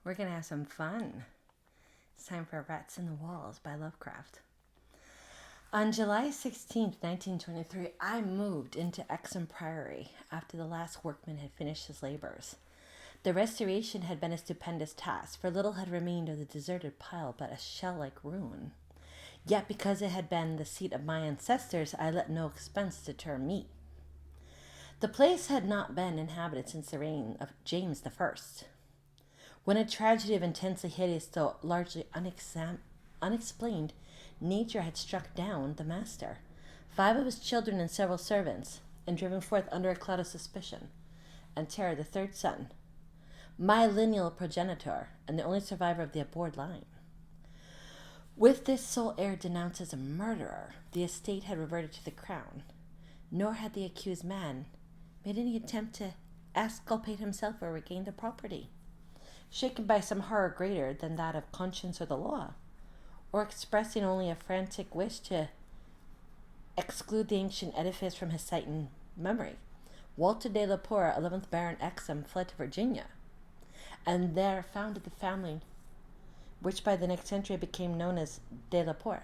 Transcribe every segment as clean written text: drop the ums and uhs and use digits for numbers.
We're going to have some fun. It's time for Rats in the Walls by Lovecraft. On July 16th, 1923, I moved into Exham Priory after the last workman had finished his labors. The restoration had been a stupendous task, for little had remained of the deserted pile but a shell-like ruin. Yet because it had been the seat of my ancestors, I let no expense deter me. The place had not been inhabited since the reign of James I, when a tragedy of intensely hideous, though largely unexplained, nature had struck down the master, 5 of his children and several servants, and driven forth under a cloud of suspicion and terror the 3rd son, my lineal progenitor, and the only survivor of the abhorred line. With this sole heir denounced as a murderer, the estate had reverted to the crown, nor had the accused man made any attempt to exculpate himself or regain the property, shaken by some horror greater than that of conscience or the law, or expressing only a frantic wish to exclude the ancient edifice from his sight and memory. Walter de la Poer, 11th Baron Exham, fled to Virginia, and there founded the family which by the next century became known as de la Poer.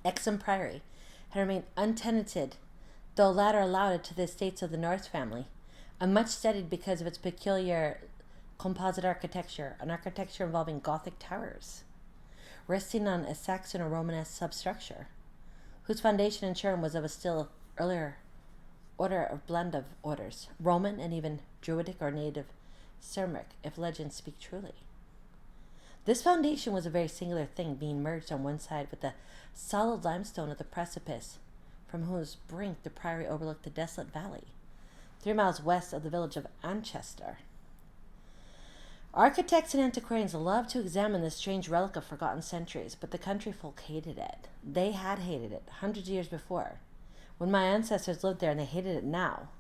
Exham Priory had remained untenanted, though latter allowed it to the estates of the North family, and much studied because of its peculiar composite architecture, an architecture involving Gothic towers, resting on a Saxon or Romanesque substructure, whose foundation in turn was of a still earlier order of blend of orders, Roman and even Druidic or native Ceramic, if legends speak truly. This foundation was a very singular thing, being merged on one side with the solid limestone of the precipice, from whose brink the priory overlooked the desolate valley, 3 miles west of the village of Anchester. Architects and antiquarians loved to examine this strange relic of forgotten centuries, but the country folk hated it. They had hated it hundreds of years before, when my ancestors lived there, and they hated it now,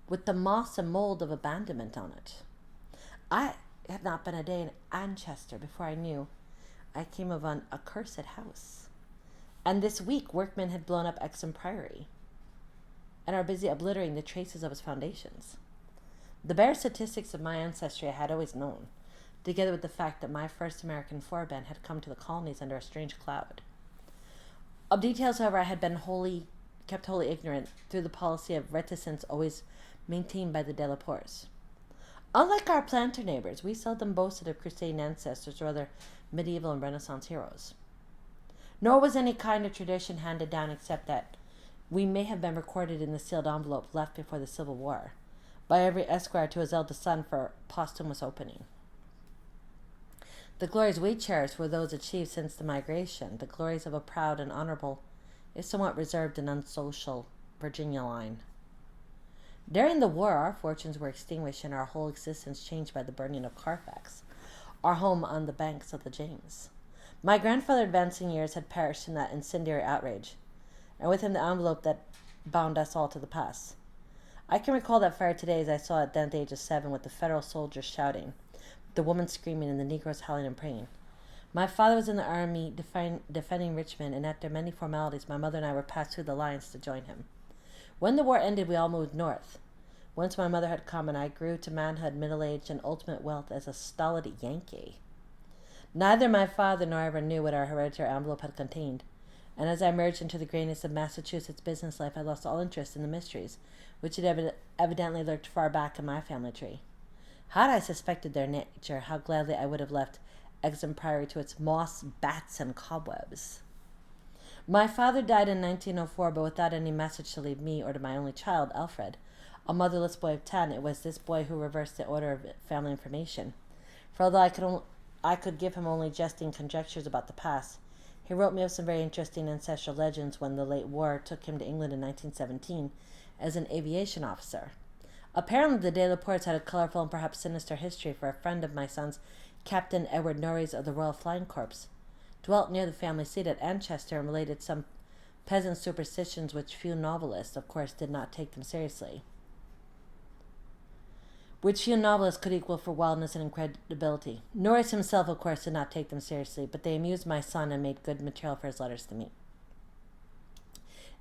with the moss and mold of abandonment on it. I had not been a day in Anchester before I knew I came of an accursed house. And this week workmen had blown up Exham Priory and are busy obliterating the traces of its foundations. The bare statistics of my ancestry I had always known, together with the fact that my first American forebear had come to the colonies under a strange cloud. Of details, however, I had been kept wholly ignorant through the policy of reticence always maintained by the de la Poers. Unlike our planter neighbors, we seldom boasted of crusading ancestors or other medieval and Renaissance heroes. Nor was any kind of tradition handed down except that we may have been recorded in the sealed envelope left before the Civil War by every esquire to his eldest son for posthumous opening. The glories we cherished were those achieved since the migration, the glories of a proud and honorable, if somewhat reserved and unsocial, Virginia line. During the war, our fortunes were extinguished and our whole existence changed by the burning of Carfax, our home on the banks of the James. My grandfather, advancing years, had perished in that incendiary outrage, and with him the envelope that bound us all to the past. I can recall that fire today as I saw it then at the age of 7, with the Federal soldiers shouting, the women screaming, and the Negroes howling and praying. My father was in the army defending Richmond, and after many formalities, my mother and I were passed through the lines to join him. When the war ended, we all moved north. Once my mother had come, and I grew to manhood, middle age, and ultimate wealth as a stolid Yankee. Neither my father nor I ever knew what our hereditary envelope had contained, and as I emerged into the grayness of Massachusetts business life, I lost all interest in the mysteries which had evidently lurked far back in my family tree. Had I suspected their nature, how gladly I would have left Exham Priory to its moss, bats, and cobwebs. My father died in 1904, but without any message to leave me or to my only child, Alfred, a motherless boy of 10. It was this boy who reversed the order of family information. For although I could give him only jesting conjectures about the past, he wrote me of some very interesting ancestral legends when the late war took him to England in 1917 as an aviation officer. Apparently the de la Poers had a colorful and perhaps sinister history, for a friend of my son's, Captain Edward Norreys of the Royal Flying Corps, dwelt near the family seat at Anchester and related some peasant superstitions which few novelists, of course, did not take them seriously. Which few novelists could equal for wildness and incredibility. Norris himself, of course, did not take them seriously, but they amused my son and made good material for his letters to me.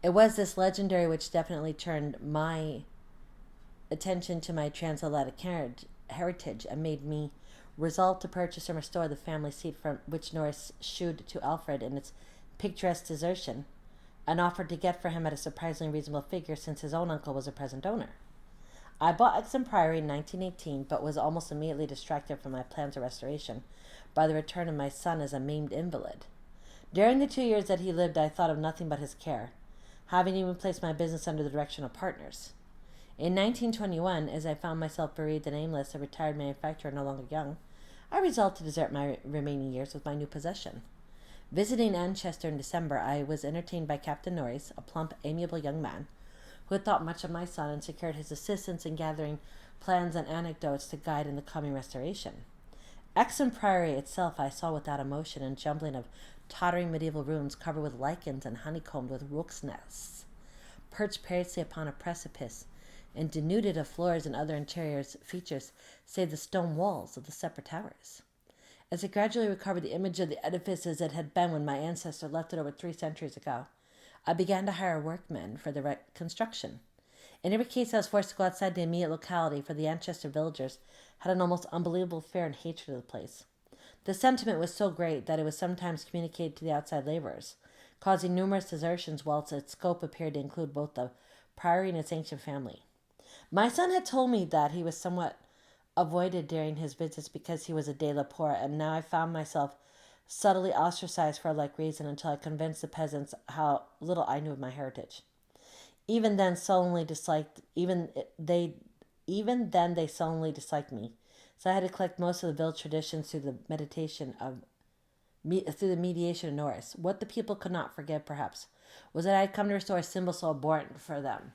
It was this legendary which definitely turned my attention to my transatlantic heritage and made me resolve to purchase and restore the family seat from which Norris shewed to Alfred in its picturesque desertion, and offered to get for him at a surprisingly reasonable figure since his own uncle was a present owner. I bought Exham Priory in 1918, but was almost immediately distracted from my plans of restoration by the return of my son as a maimed invalid. During the 2 years that he lived, I thought of nothing but his care, having even placed my business under the direction of partners. In 1921, as I found myself bereaved and aimless, a retired manufacturer no longer young, I resolved to desert my remaining years with my new possession. Visiting Anchester in December, I was entertained by Captain Norris, a plump, amiable young man, who had thought much of my son and secured his assistance in gathering plans and anecdotes to guide in the coming restoration. Exham Priory itself I saw without emotion, and jumbling of tottering medieval rooms covered with lichens and honeycombed with rooks' nests, perched perilously upon a precipice, and denuded of floors and other interior features save the stone walls of the separate towers. As I gradually recovered the image of the edifice as it had been when my ancestor left it over 3 centuries ago, I began to hire workmen for the reconstruction. In every case, I was forced to go outside the immediate locality, for the Anchester villagers had an almost unbelievable fear and hatred of the place. The sentiment was so great that it was sometimes communicated to the outside laborers, causing numerous desertions, whilst its scope appeared to include both the priory and its ancient family. My son had told me that he was somewhat avoided during his visits because he was a de la Poor, and now I found myself subtly ostracized for a like reason until I convinced the peasants how little I knew of my heritage. Even then, they sullenly disliked me. So I had to collect most of the village traditions through the mediation of Norris. What the people could not forget, perhaps, was that I had come to restore a symbol so abhorrent for them.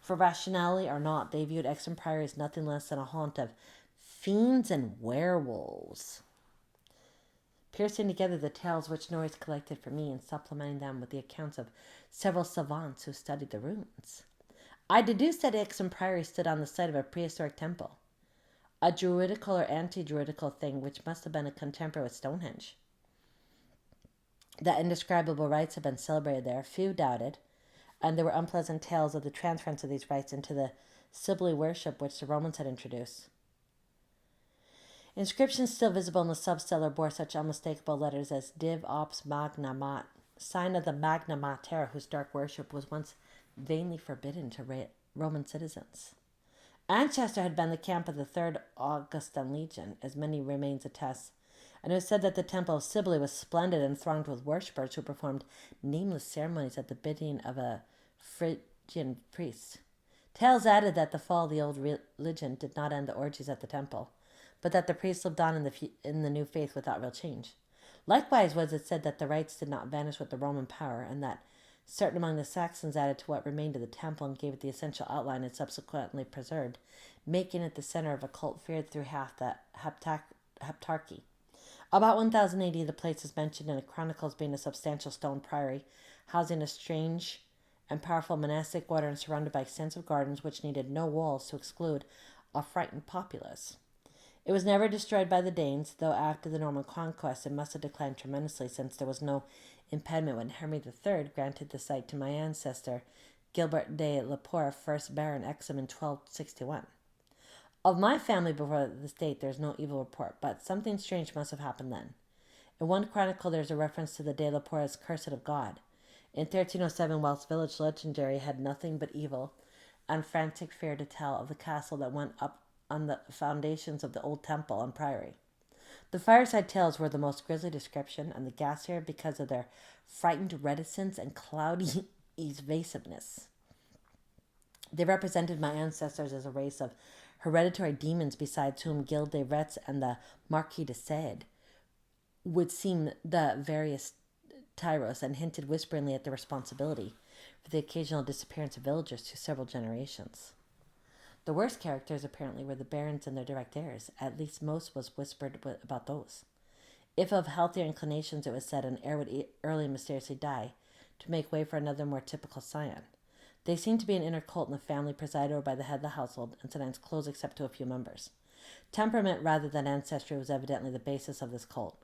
For rationality or not, they viewed Exham Priory as nothing less than a haunt of fiends and werewolves. Piercing together the tales which Norris collected for me and supplementing them with the accounts of several savants who studied the ruins, I deduced that Exham Priory stood on the site of a prehistoric temple, a druidical or anti-druidical thing which must have been a contemporary with Stonehenge. That indescribable rites had been celebrated there, few doubted, and there were unpleasant tales of the transference of these rites into the Sibyl worship which the Romans had introduced. Inscriptions still visible in the substellar bore such unmistakable letters as Div Ops Magna Mat, sign of the Magna Mater, whose dark worship was once vainly forbidden to Roman citizens. Anchester had been the camp of the 3rd Augustan Legion, as many remains attest, and it was said that the temple of Sibyl was splendid and thronged with worshippers who performed nameless ceremonies at the bidding of a Phrygian priest. Tales added that the fall of the old religion did not end the orgies at the temple, but that the priests lived on in the new faith without real change. Likewise was it said that the rites did not vanish with the Roman power, and that certain among the Saxons added to what remained of the temple and gave it the essential outline it subsequently preserved, making it the center of a cult feared through half the Heptarchy. About 1000 AD, the place is mentioned in the chronicles being a substantial stone priory, housing a strange and powerful monastic order and surrounded by extensive gardens which needed no walls to exclude a frightened populace. It was never destroyed by the Danes, though after the Norman conquest it must have declined tremendously, since there was no impediment when Henry III granted the site to my ancestor Gilbert de la Poer, 1st Baron Exham, in 1261. Of my family before this date there is no evil report, but something strange must have happened then. In one chronicle there is a reference to the de la Poer as cursed of God. In 1307, whilst village legendary had nothing but evil and frantic fear to tell of the castle that went up on the foundations of the old temple and priory. The fireside tales were the most grisly description, and the ghastlier because of their frightened reticence and cloudy evasiveness. They represented my ancestors as a race of hereditary demons, besides whom Gilles de Retz and the Marquis de Sade would seem the various tyros, and hinted whisperingly at the responsibility for the occasional disappearance of villagers to several generations. The worst characters, apparently, were the barons and their direct heirs. At least most was whispered about those. If of healthier inclinations, it was said an heir would early and mysteriously die, to make way for another more typical scion. They seemed to be an inner cult in the family, presided over by the head of the household, and sometimes closed except to a few members. Temperament rather than ancestry was evidently the basis of this cult,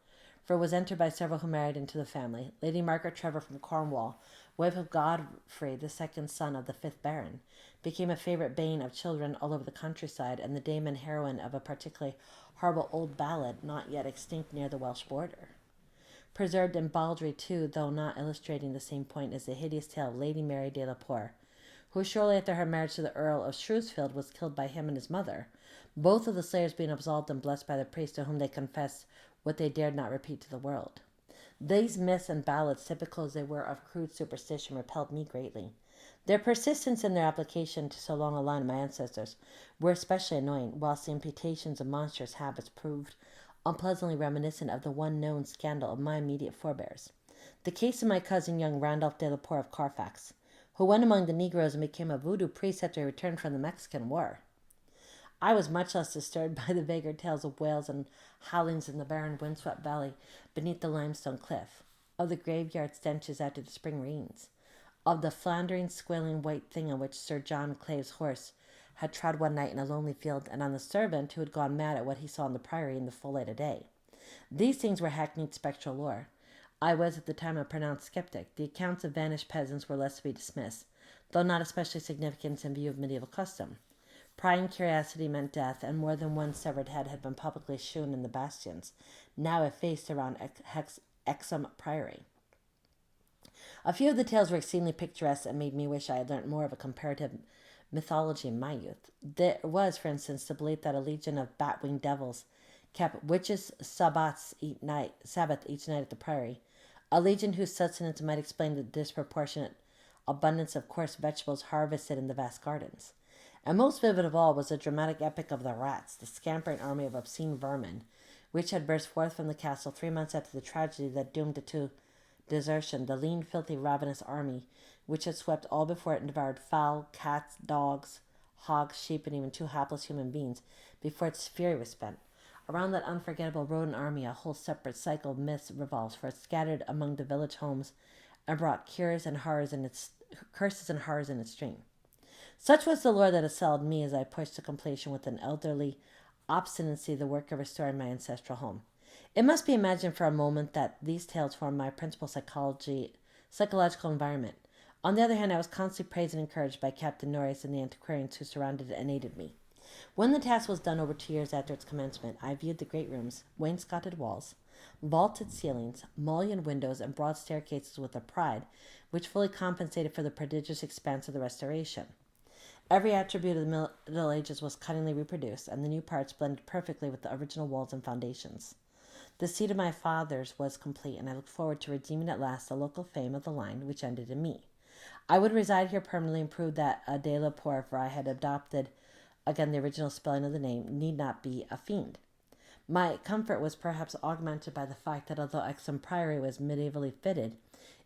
for it was entered by several who married into the family. Lady Margaret Trevor from Cornwall wife of Godfrey, the second son of the 5th Baron, became a favorite bane of children all over the countryside, and the dame and heroine of a particularly horrible old ballad not yet extinct near the Welsh border. Preserved in baldry, too, though not illustrating the same point, is the hideous tale of Lady Mary de la Poer, who shortly after her marriage to the Earl of Shrewsfield was killed by him and his mother, both of the slayers being absolved and blessed by the priest, to whom they confessed what they dared not repeat to the world. These myths and ballads, typical as they were of crude superstition, repelled me greatly. Their persistence in their application to so long a line of my ancestors were especially annoying, whilst the imputations of monstrous habits proved unpleasantly reminiscent of the one known scandal of my immediate forebears. The case of my cousin, young Randolph de la Poer of Carfax, who went among the Negroes and became a voodoo priest after he returned from the Mexican War. I was much less disturbed by the vaguer tales of wails and howlings in the barren, windswept valley beneath the limestone cliff, of the graveyard stenches after the spring rains, of the floundering, squealing white thing on which Sir John Clave's horse had trod one night in a lonely field, and on the servant who had gone mad at what he saw in the priory in the full light of day. These things were hackneyed spectral lore. I was at the time a pronounced skeptic. The accounts of vanished peasants were less to be dismissed, though not especially significant in view of medieval custom. Prying curiosity meant death, and more than one severed head had been publicly shewn in the bastions, now effaced around Exham Priory. A few of the tales were exceedingly picturesque and made me wish I had learnt more of a comparative mythology in my youth. There was, for instance, the belief that a legion of bat-winged devils kept witches' Sabbath each night at the priory, a legion whose sustenance might explain the disproportionate abundance of coarse vegetables harvested in the vast gardens. And most vivid of all was the dramatic epic of the rats, the scampering army of obscene vermin, which had burst forth from the castle 3 months after the tragedy that doomed it to desertion, the lean, filthy, ravenous army, which had swept all before it and devoured fowl, cats, dogs, hogs, sheep, and even 2 hapless human beings before its fury was spent. Around that unforgettable rodent army a whole separate cycle of myths revolves, for it scattered among the village homes and brought curses and horrors in its train. Such was the lore that assailed me as I pushed to completion with an elderly obstinacy the work of restoring my ancestral home. It must be imagined for a moment that these tales formed my principal psychological environment. On the other hand, I was constantly praised and encouraged by Captain Norris and the antiquarians who surrounded and aided me. When the task was done over 2 years after its commencement, I viewed the great rooms, wainscoted walls, vaulted ceilings, mullioned windows, and broad staircases with a pride which fully compensated for the prodigious expense of the restoration. Every attribute of the Middle Ages was cunningly reproduced, and the new parts blended perfectly with the original walls and foundations. The seat of my fathers was complete, and I looked forward to redeeming at last the local fame of the line which ended in me. I would reside here permanently and prove that a de la Poer, for I had adopted again the original spelling of the name, need not be a fiend. My comfort was perhaps augmented by the fact that although Exham Priory was medievally fitted,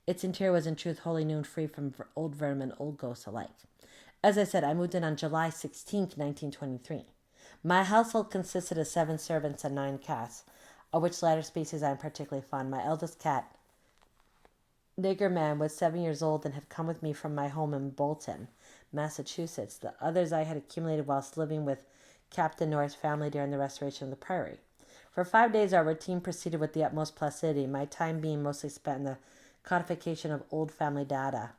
its interior was in truth wholly new and free from old vermin and old ghosts alike. As I said, I moved in on July 16th, 1923. My household consisted of 7 servants and 9 cats, of which latter species I am particularly fond. My eldest cat, Nigger Man, was 7 years old and had come with me from my home in Bolton, Massachusetts. The others I had accumulated whilst living with Captain Norris' family during the restoration of the priory. For 5 days our routine proceeded with the utmost placidity, my time being mostly spent in the codification of old family data.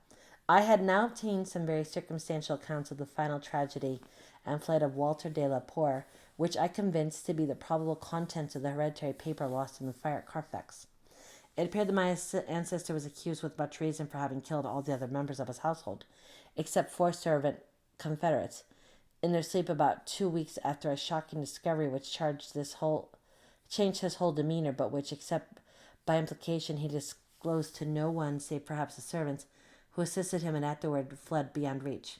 I had now obtained some very circumstantial accounts of the final tragedy and flight of Walter de la Poer, which I convinced to be the probable contents of the hereditary paper lost in the fire at Carfax. It appeared that my ancestor was accused with much reason for having killed all the other members of his household, except 4 servant confederates, in their sleep about 2 weeks after a shocking discovery which changed his whole demeanor, but which, except by implication, he disclosed to no one save perhaps the servants, who assisted him and afterward fled beyond reach.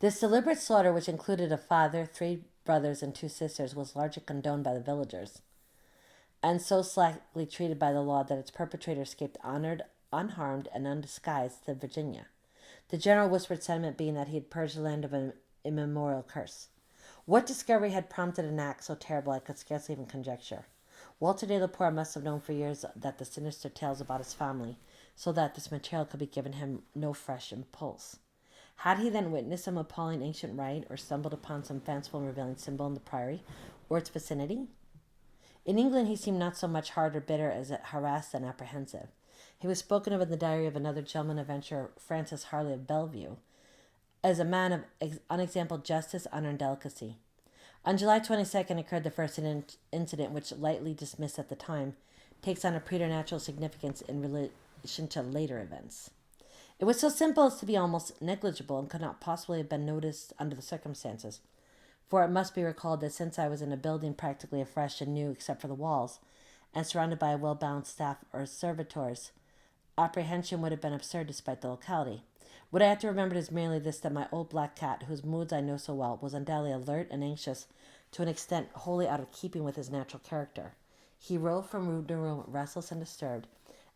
This deliberate slaughter, which included a father, 3 brothers, and 2 sisters, was largely condoned by the villagers, and so slackly treated by the law that its perpetrator escaped honored, unharmed, and undisguised to Virginia, the general whispered sentiment being that he had purged the land of an immemorial curse. What discovery had prompted an act so terrible I could scarcely even conjecture. Walter de la Poer must have known for years that the sinister tales about his family, so that this material could be given him no fresh impulse. Had he then witnessed some appalling ancient rite, or stumbled upon some fanciful and revealing symbol in the priory, or its vicinity? In England he seemed not so much hard or bitter as harassed and apprehensive. He was spoken of in the diary of another gentleman adventurer, Francis Harley of Bellevue, as a man of unexampled justice, honor, and delicacy. On July 22nd occurred the first incident, which, lightly dismissed at the time, takes on a preternatural significance in relation to later events. It was so simple as to be almost negligible and could not possibly have been noticed under the circumstances, for it must be recalled that since I was in a building practically afresh and new except for the walls, and surrounded by a well-balanced staff or servitors, apprehension would have been absurd despite the locality. What I have to remember is merely this, that my old black cat, whose moods I know so well, was undoubtedly alert and anxious to an extent wholly out of keeping with his natural character. He roved from room to room, restless and disturbed,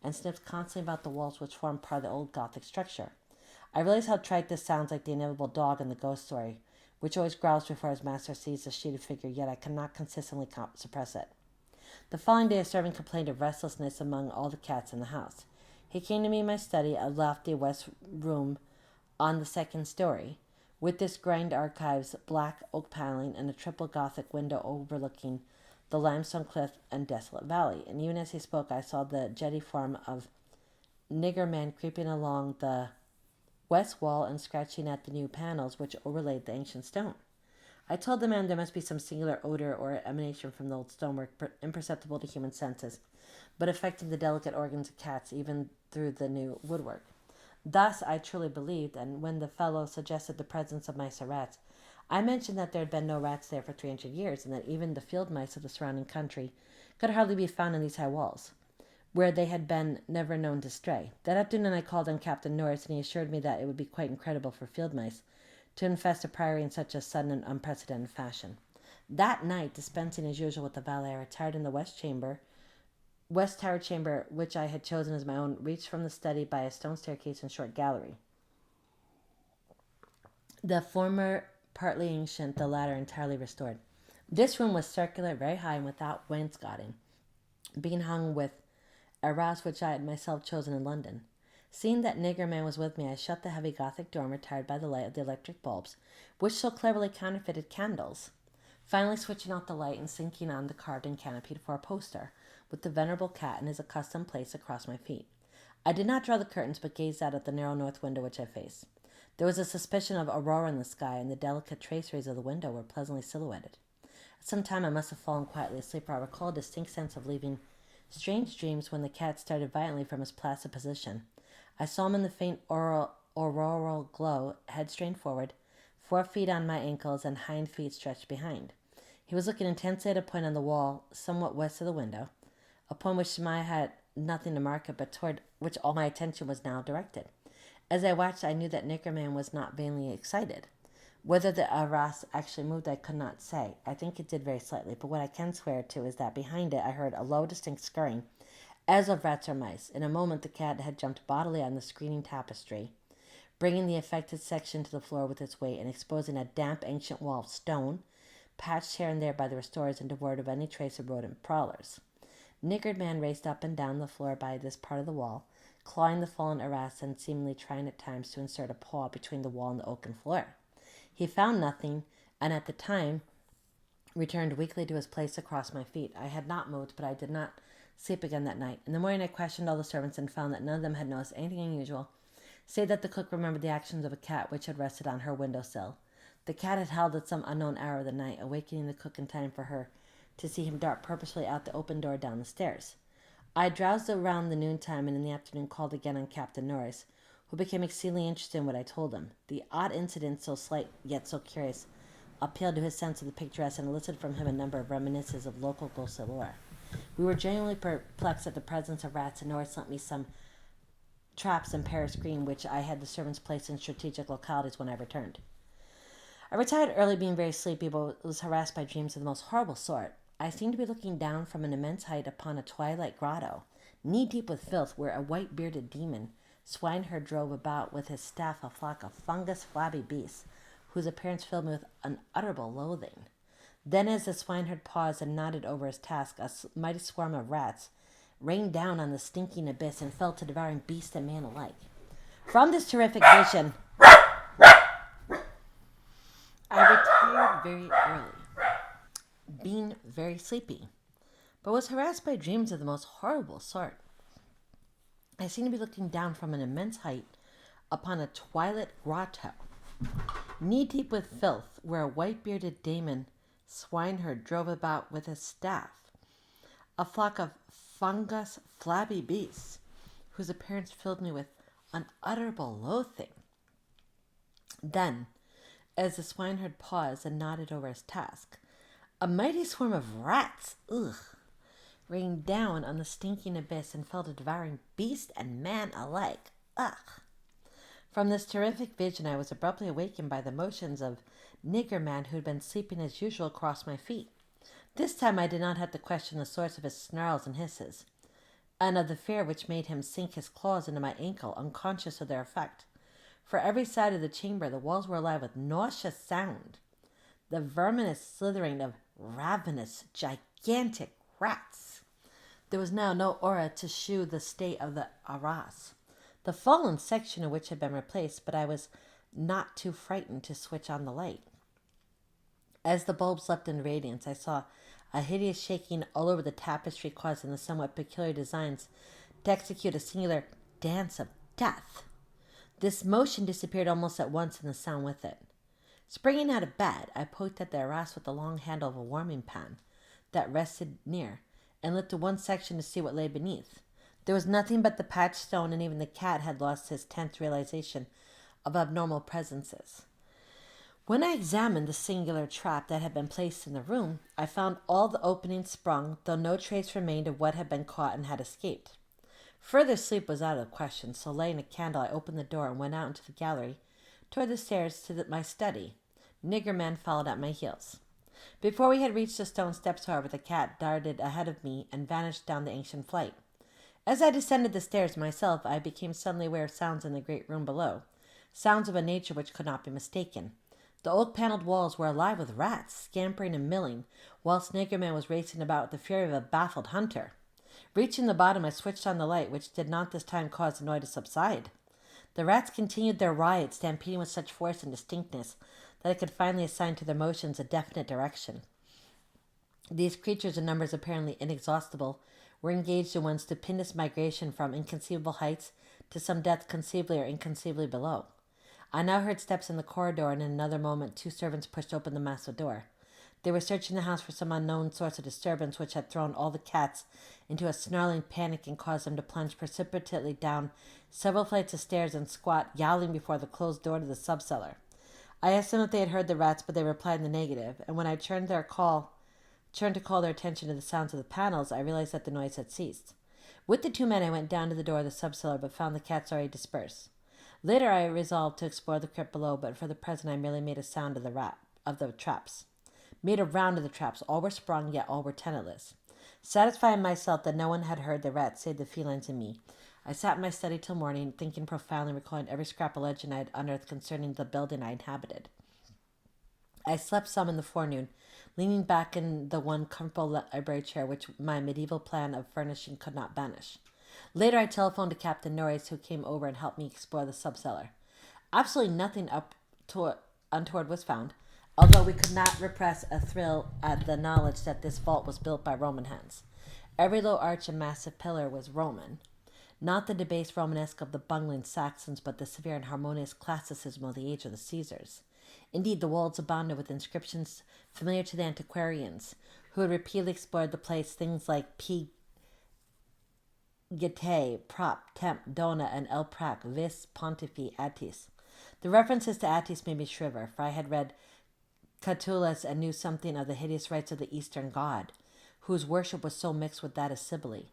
and sniffed constantly about the walls which formed part of the old Gothic structure. I realize how trite this sounds, like the inevitable dog in the ghost story, which always growls before his master sees the sheeted figure, yet I cannot consistently suppress it. The following day a servant complained of restlessness among all the cats in the house. He came to me in my study, a lofty west room on the second story, with this grind archives, black oak paneling, and a triple Gothic window overlooking the limestone cliff and desolate valley. And even as he spoke, I saw the jetty form of Nigger Man creeping along the west wall and scratching at the new panels which overlaid the ancient stone. I told the man there must be some singular odor or emanation from the old stonework, imperceptible to human senses, but affecting the delicate organs of cats even through the new woodwork. Thus I truly believed, and when the fellow suggested the presence of mice or rats, I mentioned that there had been no rats there for 300 years, and that even the field mice of the surrounding country could hardly be found in these high walls, where they had been never known to stray. That afternoon I called on Captain Norris, and he assured me that it would be quite incredible for field mice to infest a priory in such a sudden and unprecedented fashion. That night, dispensing as usual with the valet, I retired in the west tower chamber, which I had chosen as my own, reached from the study by a stone staircase and short gallery. The former partly ancient, the latter entirely restored. This room was circular, very high, and without wainscoting, being hung with arras which I had myself chosen in London. Seeing that Nigger Man was with me, I shut the heavy Gothic door and retired by the light of the electric bulbs, which so cleverly counterfeited candles, finally switching out the light and sinking on the carved-in canopy for a poster, with the venerable cat in his accustomed place across my feet. I did not draw the curtains, but gazed out at the narrow north window which I faced. There was a suspicion of aurora in the sky, and the delicate traceries of the window were pleasantly silhouetted. At some time I must have fallen quietly asleep, for I recall a distinct sense of leaving strange dreams when the cat started violently from his placid position. I saw him in the faint auroral glow, head strained forward, 4 feet on my ankles, and hind feet stretched behind. He was looking intensely at a point on the wall somewhat west of the window, a point which I had nothing to market, but toward which all my attention was now directed. As I watched, I knew that Nigger Man was not vainly excited. Whether the arras actually moved, I could not say. I think it did very slightly, but what I can swear to is that behind it I heard a low, distinct scurrying, as of rats or mice. In a moment the cat had jumped bodily on the screening tapestry, bringing the affected section to the floor with its weight and exposing a damp ancient wall of stone, patched here and there by the restorers and devoid of any trace of rodent prowlers. Nigger Man raced up and down the floor by this part of the wall, clawing the fallen arras and seemingly trying at times to insert a paw between the wall and the oaken floor. He found nothing, and at the time returned weakly to his place across my feet. I had not moved, but I did not sleep again that night. In the morning I questioned all the servants and found that none of them had noticed anything unusual, save that the cook remembered the actions of a cat which had rested on her window-sill. The cat had howled at some unknown hour of the night, awakening the cook in time for her to see him dart purposely out the open door down the stairs. I drowsed around the noontime, and in the afternoon called again on Captain Norris, who became exceedingly interested in what I told him. The odd incident, so slight yet so curious, appealed to his sense of the picturesque and elicited from him a number of reminiscences of local ghostly lore. We were genuinely perplexed at the presence of rats, and Norris lent me some traps in Paris Green, which I had the servants place in strategic localities when I returned. I retired early, being very sleepy, but was harassed by dreams of the most horrible sort. I seemed to be looking down from an immense height upon a twilight grotto, knee-deep with filth, where a white-bearded demon, swineherd, drove about with his staff a flock of fungus, flabby beasts, whose appearance filled me with unutterable loathing. Then, as the swineherd paused and nodded over his task, a mighty swarm of rats rained down on the stinking abyss and fell to devouring beast and man alike. From this terrific vision, I retired very early, being very sleepy, but was harassed by dreams of the most horrible sort. I seemed to be looking down from an immense height upon a twilit grotto, knee-deep with filth, where a white-bearded Damon swineherd drove about with his staff, a flock of fungus, flabby beasts, whose appearance filled me with unutterable loathing. Then, as the swineherd paused and nodded over his task, a mighty swarm of rats, rained down on the stinking abyss and fell to devouring beast and man alike. From this terrific vision, I was abruptly awakened by the motions of Nigger Man, who had been sleeping as usual across my feet. This time I did not have to question the source of his snarls and hisses, and of the fear which made him sink his claws into my ankle, unconscious of their effect. For every side of the chamber, the walls were alive with nauseous sound, the verminous slithering of ravenous, gigantic rats. There was now no aura to shew the state of the arras, the fallen section of which had been replaced, but I was not too frightened to switch on the light. As the bulbs leapt into radiance, I saw a hideous shaking all over the tapestry, causing the somewhat peculiar designs to execute a singular dance of death. This motion disappeared almost at once, and the sound with it. Springing out of bed, I poked at the arras with the long handle of a warming pan that rested near, and lifted one section to see what lay beneath. There was nothing but the patched stone, and even the cat had lost his tenth realization of abnormal presences. When I examined the singular trap that had been placed in the room, I found all the openings sprung, though no trace remained of what had been caught and had escaped. Further sleep was out of the question, so lighting a candle, I opened the door and went out into the gallery, toward the stairs to my study. Nigger Man followed at my heels. Before we had reached the stone steps, however, the cat darted ahead of me and vanished down the ancient flight. As I descended the stairs myself, I became suddenly aware of sounds in the great room below, sounds of a nature which could not be mistaken. The oak-paneled walls were alive with rats, scampering and milling, whilst Nigger Man was racing about with the fury of a baffled hunter. Reaching the bottom, I switched on the light, which did not this time cause the noise to subside. The rats continued their riot, stampeding with such force and distinctness that I could finally assign to their motions a definite direction. These creatures, in numbers apparently inexhaustible, were engaged in one stupendous migration from inconceivable heights to some depth conceivably or inconceivably below. I now heard steps in the corridor, and in another moment 2 servants pushed open the massive door. They were searching the house for some unknown source of disturbance which had thrown all the cats into a snarling panic and caused them to plunge precipitately down several flights of stairs and squat, yowling before the closed door to the subcellar. I asked them if they had heard the rats, but they replied in the negative, and when I turned to call their attention to the sounds of the panels, I realized that the noise had ceased. With the 2 men, I went down to the door of the subcellar, but found the cats already dispersed. Later, I resolved to explore the crypt below, but for the present, I merely made a round of the traps. All were sprung, yet all were tenantless. Satisfying myself that no one had heard the rats save the felines and me, I sat in my study till morning, thinking profoundly, recalling every scrap of legend I had unearthed concerning the building I inhabited. I slept some in the forenoon, leaning back in the one comfortable library chair which my medieval plan of furnishing could not banish. Later, I telephoned to Captain Norris, who came over and helped me explore the subcellar. Absolutely nothing untoward was found, although we could not repress a thrill at the knowledge that this vault was built by Roman hands. Every low arch and massive pillar was Roman, not the debased Romanesque of the bungling Saxons, but the severe and harmonious classicism of the age of the Caesars. Indeed, the walls abounded with inscriptions familiar to the antiquarians, who had repeatedly explored the place, things like P. Getae, Prop, Temp, Dona, and El Prac, Vis, Pontifi, Attis. The references to Attis made me shiver, for I had read Catullus and knew something of the hideous rites of the Eastern god, whose worship was so mixed with that of Cybele.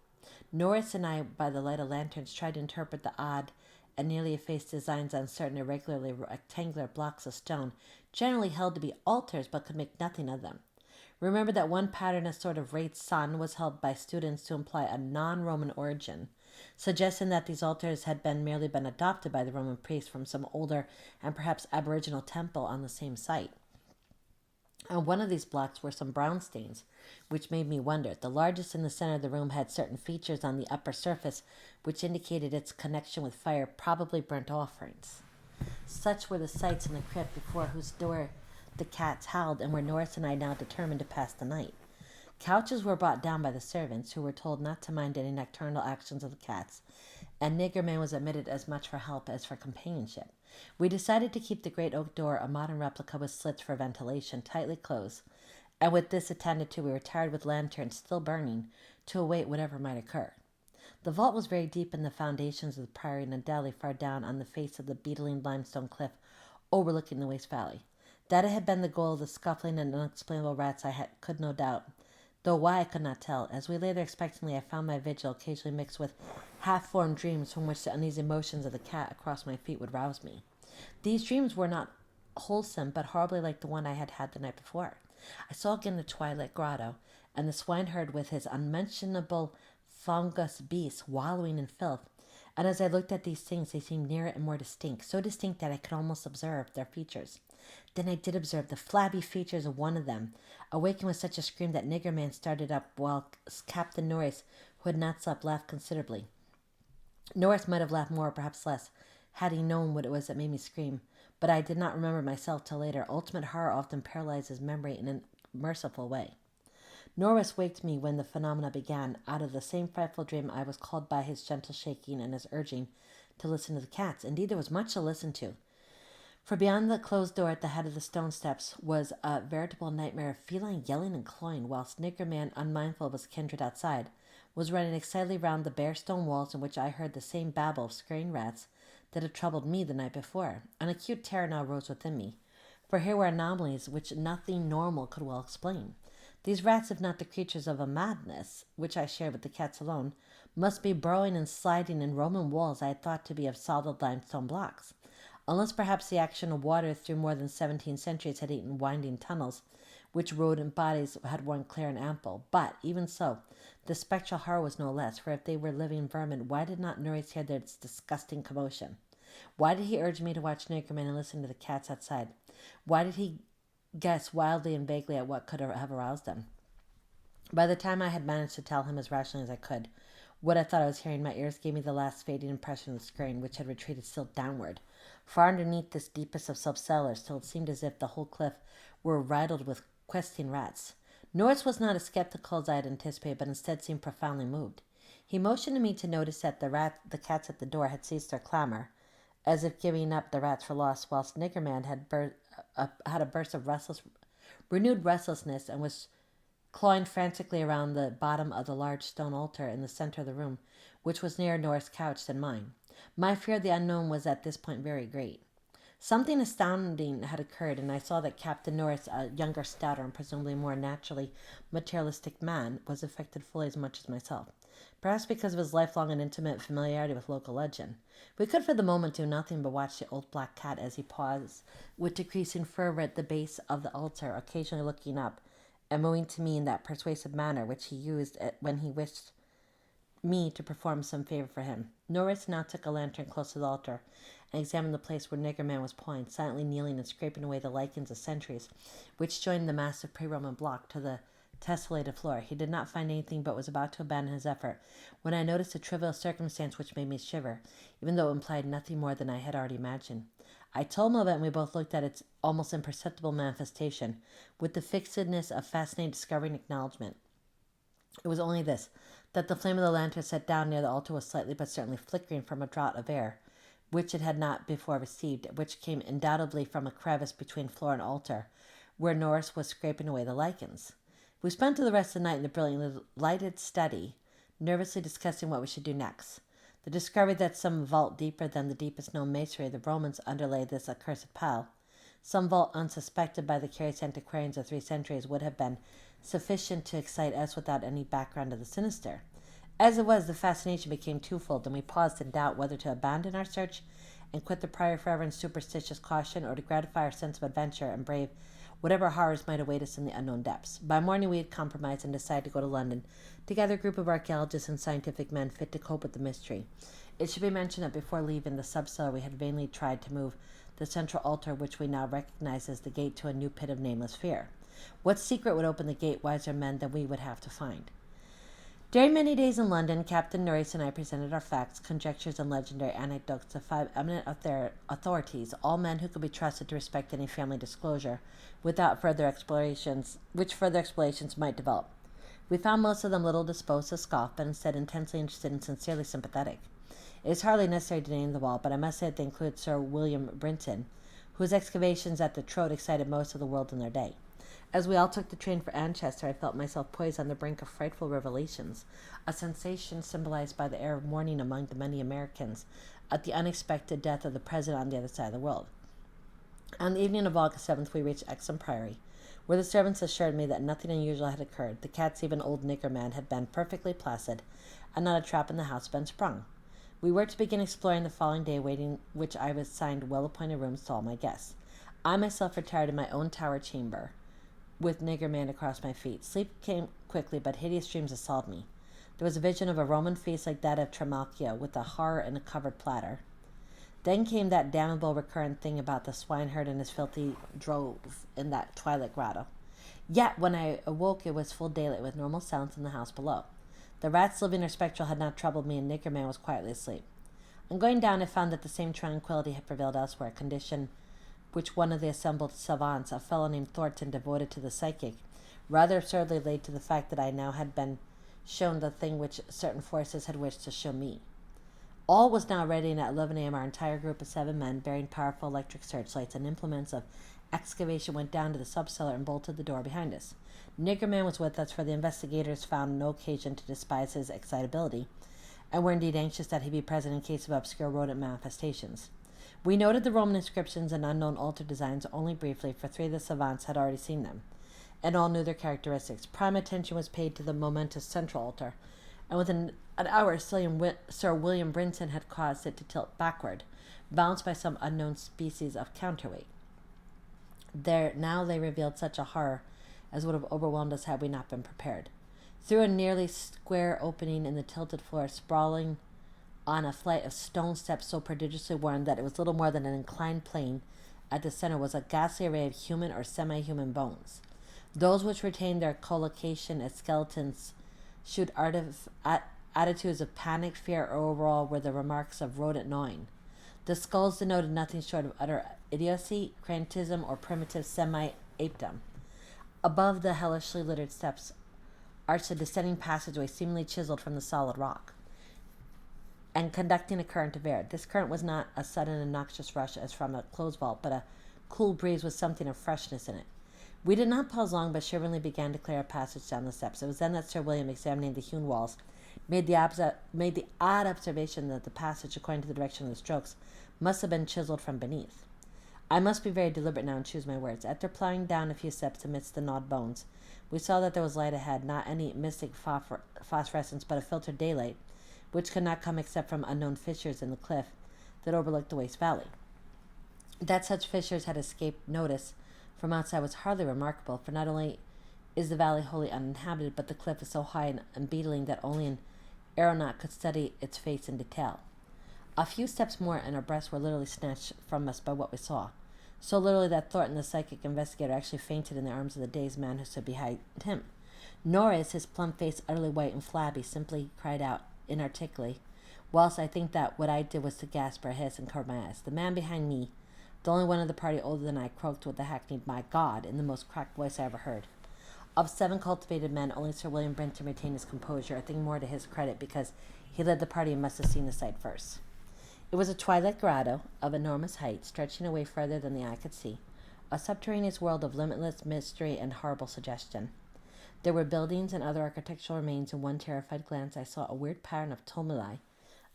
Norris and I, by the light of lanterns, tried to interpret the odd and nearly effaced designs on certain irregularly rectangular blocks of stone, generally held to be altars, but could make nothing of them. Remember that one pattern, a sort of wraith sun, was held by students to imply a non-Roman origin, suggesting that these altars had merely been adopted by the Roman priests from some older and perhaps aboriginal temple on the same site. On one of these blocks were some brown stains, which made me wonder. The largest in the center of the room had certain features on the upper surface which indicated its connection with fire, probably burnt offerings. Such were the sights in the crypt before whose door the cats howled, and where Norris and I now determined to pass the night. Couches were brought down by the servants, who were told not to mind any nocturnal actions of the cats, and Nigger Man was admitted as much for help as for companionship. We decided to keep the great oak door, a modern replica with slits for ventilation, tightly closed, and with this attended to, we retired with lanterns still burning to await whatever might occur. The vault was very deep in the foundations of the priory and undoubtedly far down on the face of the beetling limestone cliff overlooking the waste valley. That it had been the goal of the scuffling and unexplainable rats could no doubt, though why I could not tell. As we lay there expectantly, I found my vigil occasionally mixed with half-formed dreams from which the uneasy motions of the cat across my feet would rouse me. These dreams were not wholesome, but horribly like the one I had had the night before. I saw again the twilight grotto, and the swineherd with his unmentionable fungus beasts wallowing in filth, and as I looked at these things, they seemed nearer and more distinct, so distinct that I could almost observe their features. Then I did observe the flabby features of one of them, awakened with such a scream that Nigger Man started up, while Captain Norris, who had not slept, laughed considerably. Norris might have laughed more, or perhaps less, had he known what it was that made me scream, but I did not remember myself till later. Ultimate horror often paralyzes memory in a merciful way. Norris waked me when the phenomena began. Out of the same frightful dream, I was called by his gentle shaking and his urging to listen to the cats. Indeed, there was much to listen to, for beyond the closed door at the head of the stone steps was a veritable nightmare of feline yelling and clawing, whilst Nigger Man, unmindful of his kindred outside, was running excitedly round the bare stone walls in which I heard the same babble of scurrying rats that had troubled me the night before. An acute terror now rose within me, for here were anomalies which nothing normal could well explain. These rats, if not the creatures of a madness, which I shared with the cats alone, must be burrowing and sliding in Roman walls I had thought to be of solid limestone blocks, unless perhaps the action of water through more than 17 centuries had eaten winding tunnels, which rodent bodies had worn clear and ample. But, even so, the spectral horror was no less, for if they were living vermin, why did not Norris hear their disgusting commotion? Why did he urge me to watch Nigger Man and listen to the cats outside? Why did he guess wildly and vaguely at what could have aroused them? By the time I had managed to tell him as rationally as I could what I thought I was hearing, my ears gave me the last fading impression of the scurrying, which had retreated still downward, far underneath this deepest of subcellars, till it seemed as if the whole cliff were riddled with questing rats. Norris was not as skeptical as I had anticipated, but instead seemed profoundly moved. He motioned to me to notice that the cats at the door had ceased their clamor, as if giving up the rats for lost, whilst Nigger Man had a burst of renewed restlessness, and was clawing frantically around the bottom of the large stone altar in the center of the room, which was nearer Norris' couch than mine. My fear of the unknown was at this point very great. Something astounding had occurred, and I saw that Captain Norris, a younger, stouter, and presumably more naturally materialistic man, was affected fully as much as myself, perhaps because of his lifelong and intimate familiarity with local legend. We could for the moment do nothing but watch the old black cat as he paused with decreasing fervor at the base of the altar, occasionally looking up and moving to me in that persuasive manner which he used when he wished me to perform some favor for him. Norris now took a lantern close to the altar and examined the place where Nigger Man was pawing, silently kneeling and scraping away the lichens of centuries which joined the massive pre-Roman block to the tessellated floor. He did not find anything, but was about to abandon his effort when I noticed a trivial circumstance which made me shiver, even though it implied nothing more than I had already imagined. I told him of it, and we both looked at its almost imperceptible manifestation with the fixedness of fascinated discovery and acknowledgement. It was only this, that the flame of the lantern set down near the altar was slightly but certainly flickering from a draught of air, which it had not before received, which came undoubtedly from a crevice between floor and altar, where Norris was scraping away the lichens. We spent the rest of the night in the brilliantly lighted study, nervously discussing what we should do next. The discovery that some vault deeper than the deepest known masonry of the Romans underlay this accursed pile, some vault unsuspected by the curious antiquarians of 3 centuries, would have been sufficient to excite us without any background of the sinister. As it was, the fascination became twofold, and we paused in doubt whether to abandon our search and quit the priory forever in superstitious caution, or to gratify our sense of adventure and brave whatever horrors might await us in the unknown depths. By morning we had compromised and decided to go to London to gather a group of archaeologists and scientific men fit to cope with the mystery. It should be mentioned that before leaving the subcellar we had vainly tried to move the central altar, which we now recognized as the gate to a new pit of nameless fear. What secret would open the gate wiser men than we would have to find? During many days in London, Captain Norris and I presented our facts, conjectures, and legendary anecdotes to 5 eminent authorities, all men who could be trusted to respect any family disclosure, without further explorations, might develop. We found most of them little disposed to scoff, but instead intensely interested and sincerely sympathetic. It is hardly necessary to name them all, but I must say that they include Sir William Brinton, whose excavations at the Troad excited most of the world in their day. As we all took the train for Anchester, I felt myself poised on the brink of frightful revelations, a sensation symbolized by the air of mourning among the many Americans at the unexpected death of the president on the other side of the world. On the evening of August 7th, we reached Exham Priory, where the servants assured me that nothing unusual had occurred. The cats, even old nigger man, had been perfectly placid, and not a trap in the house had been sprung. We were to begin exploring the following day, which I was assigned well-appointed rooms to all my guests. I myself retired in my own tower chamber, with nigger man across my feet. Sleep came quickly, but hideous dreams assailed me. There was a vision of a Roman face like that of Trimalchio, with a horror in a covered platter. Then came that damnable recurrent thing about the swineherd and his filthy drove in that twilight grotto. Yet when I awoke, it was full daylight, with normal silence in the house below. The rats, living or spectral, had not troubled me, and nigger man was quietly asleep. On going down, I found that the same tranquillity had prevailed elsewhere, a condition which one of the assembled savants, a fellow named Thornton, devoted to the psychic, rather absurdly laid to the fact that I now had been shown the thing which certain forces had wished to show me. All was now ready, and at 11 a.m. our entire group of 7 men, bearing powerful electric searchlights and implements of excavation, went down to the subcellar and bolted the door behind us. Nigger man was with us, for the investigators found no occasion to despise his excitability, and were indeed anxious that he be present in case of obscure rodent manifestations. We noted the Roman inscriptions and unknown altar designs only briefly, for 3 of the savants had already seen them, and all knew their characteristics. Prime attention was paid to the momentous central altar, and within an hour Sir William Brinton had caused it to tilt backward, balanced by some unknown species of counterweight. There now lay revealed such a horror as would have overwhelmed us had we not been prepared. Through a nearly square opening in the tilted floor, sprawling on a flight of stone steps so prodigiously worn that it was little more than an inclined plane, at the center was a ghastly array of human or semi-human bones. Those which retained their collocation as skeletons shewed attitudes of panic, fear, or overall were the remarks of rodent gnawing. The skulls denoted nothing short of utter idiocy, crantism, or primitive semi-apedom. Above the hellishly littered steps arched a descending passageway seemingly chiseled from the solid rock, and conducting a current of air. This current was not a sudden and noxious rush as from a closed vault, but a cool breeze with something of freshness in it. We did not pause long, but shiveringly began to clear a passage down the steps. It was then that Sir William, examining the hewn walls, made the odd observation that the passage, according to the direction of the strokes, must have been chiseled from beneath. I must be very deliberate now and choose my words. After ploughing down a few steps amidst the gnawed bones, we saw that there was light ahead, not any mystic phosphorescence, but a filtered daylight, which could not come except from unknown fissures in the cliff that overlooked the waste valley. That such fissures had escaped notice from outside was hardly remarkable, for not only is the valley wholly uninhabited, but the cliff is so high and beetling that only an aeronaut could study its face in detail. A few steps more, and our breaths were literally snatched from us by what we saw. So literally that Thornton, the psychic investigator, actually fainted in the arms of the dazed man who stood behind him. Nor is his plump face utterly white and flabby, simply cried out inarticulately, whilst I think that what I did was to gasp or hiss and cover my eyes. The man behind me, the only one of the party older than I, croaked with a hackneyed "My God!" in the most cracked voice I ever heard. Of 7 cultivated men, only Sir William Brinton retained his composure, a thing more to his credit because he led the party and must have seen the sight first. It was a twilight grotto of enormous height, stretching away further than the eye could see, a subterraneous world of limitless mystery and horrible suggestion. There were buildings and other architectural remains. In one terrified glance I saw a weird pattern of tumuli,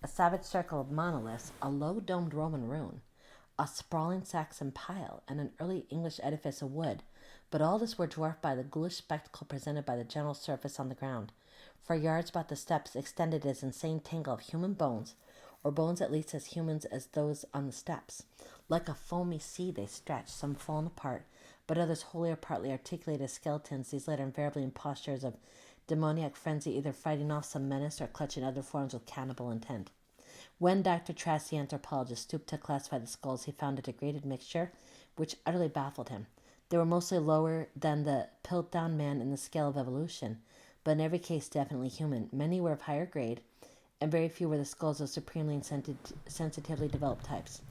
a savage circle of monoliths, a low-domed Roman ruin, a sprawling Saxon pile, and an early English edifice of wood, but all this were dwarfed by the ghoulish spectacle presented by the general surface on the ground. For yards about the steps extended this insane tangle of human bones, or bones at least as human as those on the steps. Like a foamy sea they stretched, some fallen apart, but others wholly or partly articulated as skeletons, these latter invariably in postures of demoniac frenzy, either fighting off some menace or clutching other forms with cannibal intent. When Dr. Trask, the anthropologist, stooped to classify the skulls, he found a degraded mixture which utterly baffled him. They were mostly lower than the Piltdown man in the scale of evolution, but in every case definitely human. Many were of higher grade, and very few were the skulls of supremely sensitively developed types.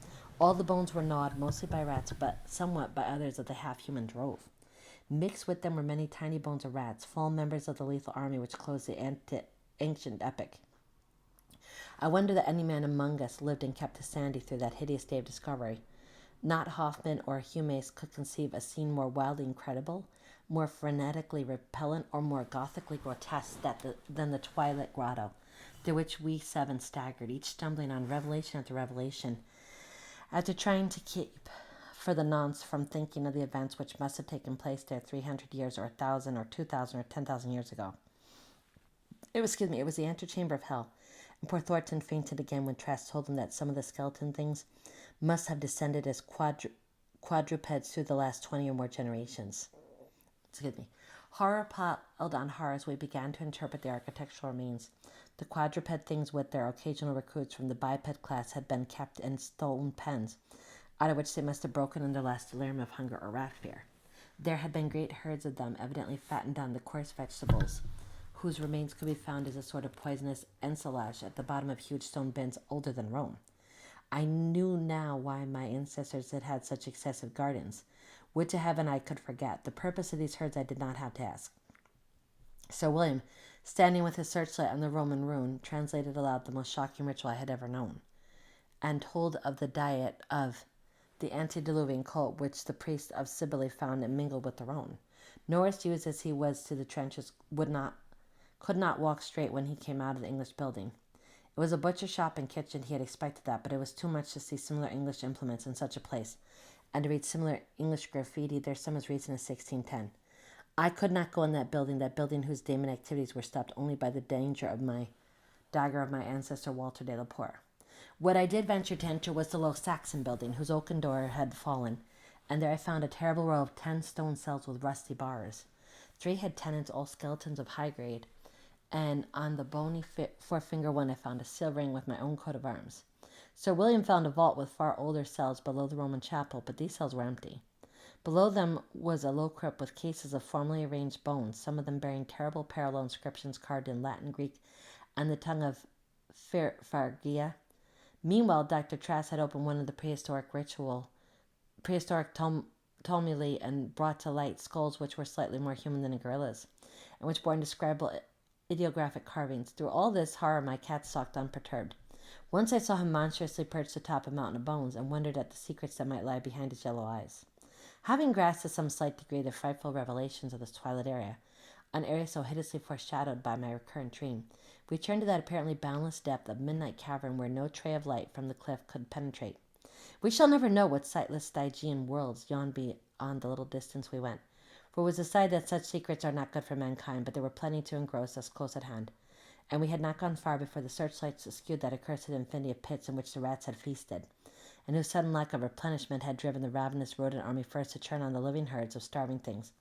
All the bones were gnawed, mostly by rats, but somewhat by others of the half-human drove. Mixed with them were many tiny bones of rats, fallen members of the lethal army which closed the ancient epoch. I wonder that any man among us lived and kept his sanity through that hideous day of discovery. Not Hoffman or Humes could conceive a scene more wildly incredible, more frenetically repellent, or more gothically grotesque than the twilight grotto, through which we seven staggered, each stumbling on revelation after revelation, after trying to keep for the nonce from thinking of the events which must have taken place there 300 years or 1,000 or 2,000 or 10,000 years ago. It was the antechamber of hell, and poor Thornton fainted again when Trask told him that some of the skeleton things must have descended as quadrupeds through the last 20 or more generations. Horror piled on horror as we began to interpret the architectural remains. The quadruped things with their occasional recruits from the biped class had been kept in stone pens, out of which they must have broken in their last delirium of hunger or rat fear. There had been great herds of them, evidently fattened on the coarse vegetables, whose remains could be found as a sort of poisonous ensilage at the bottom of huge stone bins older than Rome. I knew now why my ancestors had had such excessive gardens. Would to heaven I could forget. The purpose of these herds I did not have to ask. Sir William, standing with his searchlight on the Roman ruin, translated aloud the most shocking ritual I had ever known, and told of the diet of the antediluvian cult which the priest of Cybele found and mingled with their own. Norris, used as he was to the trenches, could not walk straight when he came out of the English building. It was a butcher shop and kitchen. He had expected that, but it was too much to see similar English implements in such a place, and to read similar English graffiti there some as recent as 1610. I could not go in that building whose daemon activities were stopped only by the danger of my dagger of my ancestor Walter de la Poer. What I did venture to enter was the low Saxon building, whose oaken door had fallen, and there I found a terrible row of 10 stone cells with rusty bars. 3 had tenants, all skeletons of high grade, and on the bony forefinger one I found a seal ring with my own coat of arms. Sir William found a vault with far older cells below the Roman chapel, but these cells were empty. Below them was a low crypt with cases of formally arranged bones, some of them bearing terrible parallel inscriptions carved in Latin, Greek, and the tongue of Phrygia. Meanwhile, Dr. Trask had opened one of the prehistoric tumuli and brought to light skulls which were slightly more human than a gorilla's, and which bore indescribable ideographic carvings. Through all this horror my cat stalked unperturbed. Once I saw him monstrously perched atop a mountain of bones, and wondered at the secrets that might lie behind his yellow eyes. Having grasped to some slight degree the frightful revelations of this twilight area, an area so hideously foreshadowed by my recurrent dream, we turned to that apparently boundless depth of midnight cavern where no ray of light from the cliff could penetrate. We shall never know what sightless Stygian worlds yawned beyond the little distance we went, for it was decided that such secrets are not good for mankind, but there were plenty to engross us close at hand, and we had not gone far before the searchlights eschewed that accursed infinity of pits in which the rats had feasted, and whose sudden lack of replenishment had driven the ravenous rodent army first to turn on the living herds of starving things,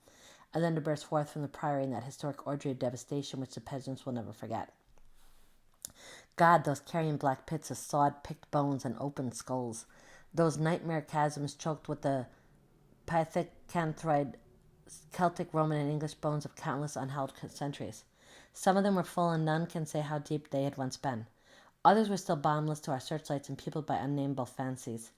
and then to burst forth from the priory in that historic orgy of devastation which the peasants will never forget. God, those carrion black pits of sawed, picked bones and open skulls, those nightmare chasms choked with the pithecanthroid Celtic, Roman, and English bones of countless unhallowed centuries. Some of them were full, and none can say how deep they had once been. Others were still bottomless to our searchlights and peopled by unnameable fancies.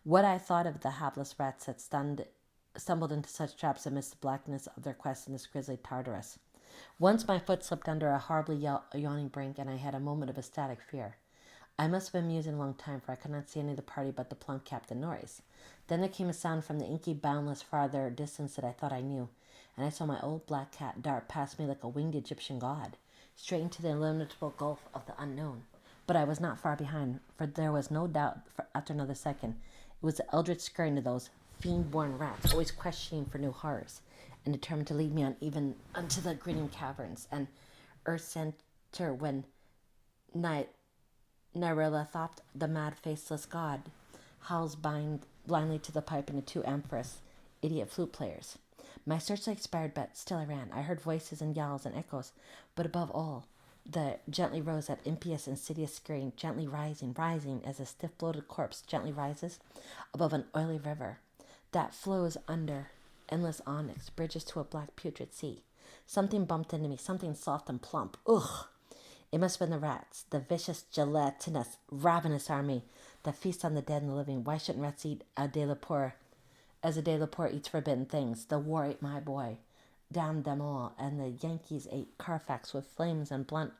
What I thought of the hapless rats that stumbled into such traps amidst the blackness of their quest in this grisly Tartarus. Once my foot slipped under a horribly yawning brink, and I had a moment of ecstatic fear. I must have been musing a long time, for I could not see any of the party but the plump Captain Norris. Then there came a sound from the inky, boundless, farther distance that I thought I knew, and I saw my old black cat dart past me like a winged Egyptian god, straight into the illimitable gulf of the unknown. But I was not far behind, for there was no doubt after another second it was the eldritch scurrying of those fiend-born rats, always questioning for new horrors, and determined to lead me on even unto the grinning caverns and earth's center when Nyarlathotep, the mad faceless god, howls blindly to the pipe and the 2 amorphous idiot flute players. My searchlight expired, but still I ran. I heard voices and yells and echoes, but above all, the gently rose that impious, insidious scurrying, gently rising as a stiff-bloated corpse gently rises above an oily river that flows under endless onyx, bridges to a black putrid sea. Something bumped into me, something soft and plump. Ugh! It must have been the rats, the vicious, gelatinous, ravenous army that feast on the dead and the living. Why shouldn't rats eat a de la Poer as a de la Poer eats forbidden things? The war ate my boy, damned them all, and the Yankees ate Carfax with flames and blunt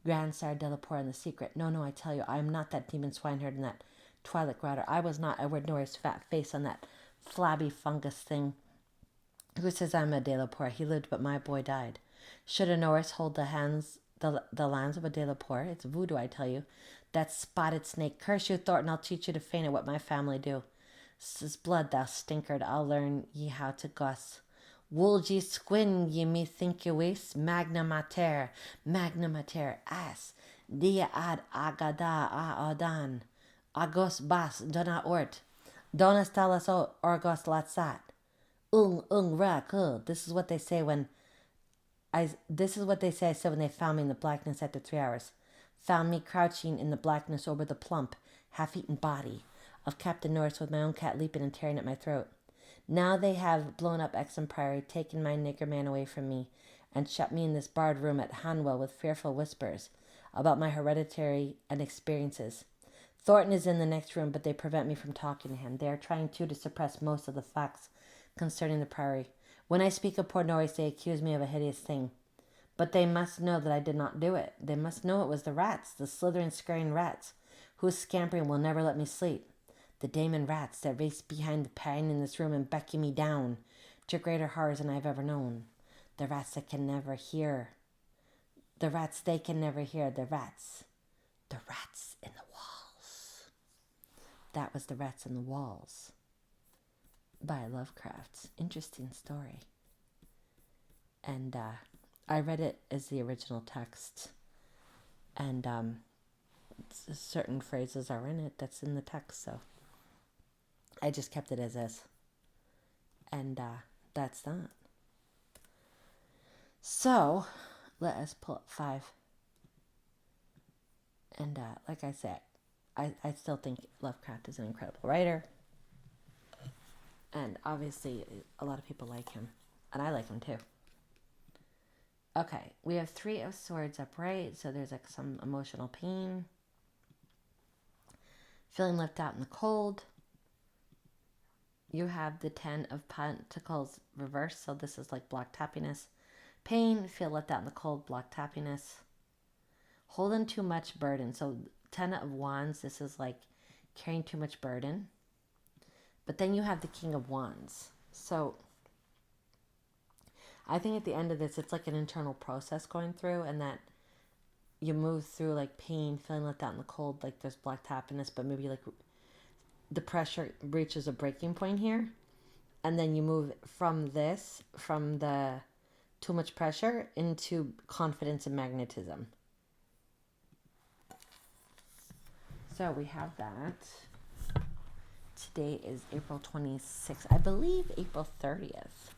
Grandsire Delapour and the secret. No, I tell you, I am not that demon swineherd in that Twilit Grotto. I was not Edward Norris' fat face on that flabby fungus thing. Who says I'm a Delapour? He lived, but my boy died. Should a Norris hold the lands of a Delapour? It's voodoo, I tell you. That spotted snake. Curse you, Thornton, I'll teach you to feign it what my family do. 'Tis blood, thou stinkard, I'll learn ye how to goss. Wool ye squin ye me think ye waste? Magna mater, ass. Dia ad agada a odan. Agos bas dona ort. Dona stalas orgos latsat. Ra cool. This is what they say I said when they found me in the blackness after 3 hours. Found me crouching in the blackness over the plump, half-eaten body of Captain Norris with my own cat leaping and tearing at my throat. Now they have blown up Exham Priory, taken my nigger man away from me, and shut me in this barred room at Hanwell with fearful whispers about my hereditary and experiences. Thornton is in the next room, but they prevent me from talking to him. They are trying, too, to suppress most of the facts concerning the Priory. When I speak of poor Norris, they accuse me of a hideous thing. But they must know that I did not do it. They must know it was the rats, the slithering, scurrying rats, whose scampering will never let me sleep. The daemon rats that race behind the pane in this room and beckon me down to greater horrors than I have ever known. The rats that can never hear. The rats they can never hear. The rats. The rats in the walls. That was The Rats in the Walls by Lovecraft. Interesting story. And I read it as the original text. And certain phrases are in it that's in the text, so I just kept it as is. And that's that. So, let us pull up 5. And like I said, I still think Lovecraft is an incredible writer. And obviously, a lot of people like him. And I like him too. Okay, we have 3 of Swords upright, so there's like some emotional pain. Feeling left out in the cold. You have the 10 of Pentacles reversed, so this is like blocked happiness. Pain, feel left out in the cold, blocked happiness. Holding too much burden, so 10 of Wands, this is like carrying too much burden. But then you have the King of Wands. So I think at the end of this, it's like an internal process going through, and that you move through like pain, feeling left out in the cold, like there's blocked happiness, but maybe like the pressure reaches a breaking point here. And then you move from the too much pressure into confidence and magnetism. So we have that. Today is April 26th. I believe April 30th.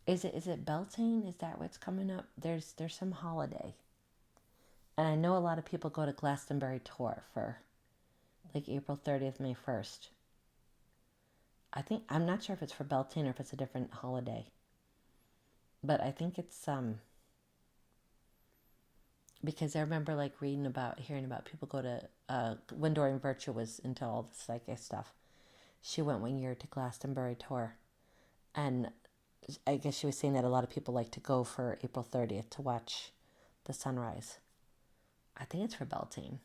Is it Beltane? Is that what's coming up? There's some holiday. And I know a lot of people go to Glastonbury tour for like April 30th, May 1st. I'm not sure if it's for Beltane or if it's a different holiday. But I think it's because I remember like hearing about people go to when Doreen Virtue was into all the psychic stuff. She went one year to Glastonbury tour, and I guess she was saying that a lot of people like to go for April 30th to watch the sunrise. I think it's for Beltane.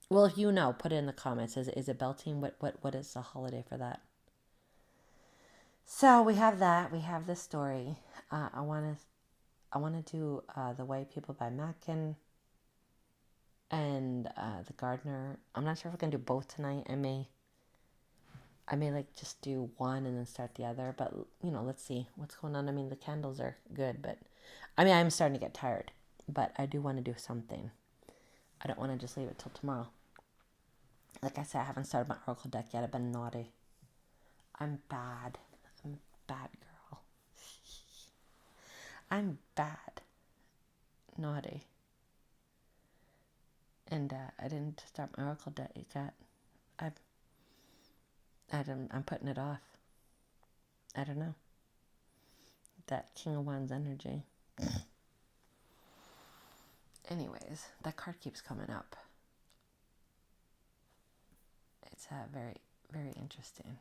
Well, if you know, put it in the comments. Is it Beltane? What is the holiday for that? So we have that. We have this story. I want to do The White People by Mackin and The Gardener. I'm not sure if we're gonna do both tonight. I may like just do one and then start the other. But let's see what's going on. I mean, the candles are good, but I'm starting to get tired. But I do want to do something. I don't want to just leave it till tomorrow. Like I said, I haven't started my Oracle deck yet. I've been naughty. I'm bad. I'm a bad girl. I'm bad. Naughty. And I didn't start my Oracle deck yet. I'm putting it off. I don't know. That King of Wands energy. Anyways, that card keeps coming up. It's very, very interesting.